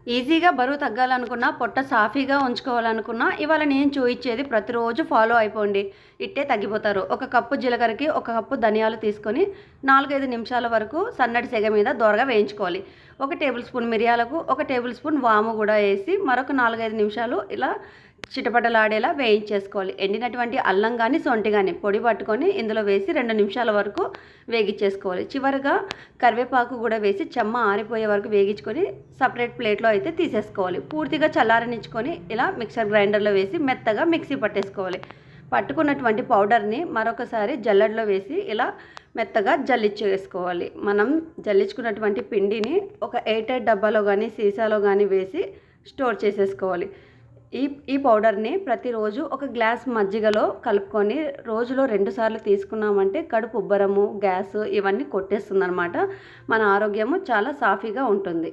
ఈజీగా బరువు తగ్గాలనుకున్నా, పొట్ట సాఫీగా ఉంచుకోవాలనుకున్నా ఇవాళ నేను చూయించేది ప్రతిరోజు ఫాలో అయిపోండి. ఇట్టే తగ్గిపోతారు. ఒక కప్పు జీలకర్రకి ఒక కప్పు ధనియాలు తీసుకొని 4-5 నిమిషాల వరకు సన్నటి సెగ మీద దోరగా వేయించుకోవాలి. 1 టేబుల్ స్పూన్ మిరియాలకు 1 టేబుల్ స్పూన్ వాము కూడా వేసి మరొక 4-5 నిమిషాలు ఇలా చిటపటలాడేలా వేయించేసుకోవాలి. ఎండినటువంటి అల్లం కానీ సొంటి కానీ పొడి పట్టుకొని ఇందులో వేసి 2 నిమిషాల వరకు వేగించేసుకోవాలి. చివరిగా కరివేపాకు కూడా వేసి చెమ్మ ఆరిపోయే వరకు వేగించుకొని సపరేట్ ప్లేట్లో అయితే తీసేసుకోవాలి. పూర్తిగా చల్లారనిచ్చుకొని ఇలా మిక్సర్ గ్రైండర్లో వేసి మెత్తగా మిక్సీ పట్టేసుకోవాలి. పట్టుకున్నటువంటి పౌడర్ని మరొకసారి జల్లెడలో వేసి ఇలా మెత్తగా జల్లించేసుకోవాలి. మనం జల్లించుకున్నటువంటి పిండిని ఒక ఎయిర్ టైట్ డబ్బాలో కానీ సీసాలో కానీ వేసి స్టోర్ చేసేసుకోవాలి. ఈ పౌడర్ని ప్రతిరోజు ఒక గ్లాస్ మజ్జిగలో కలుపుకొని రోజులో 2 సార్లు తీసుకున్నామంటే కడుపు ఉబ్బరము, గ్యాస్ ఇవన్నీ కొట్టేస్తుందన్నమాట. మన ఆరోగ్యము చాలా సాఫీగా ఉంటుంది.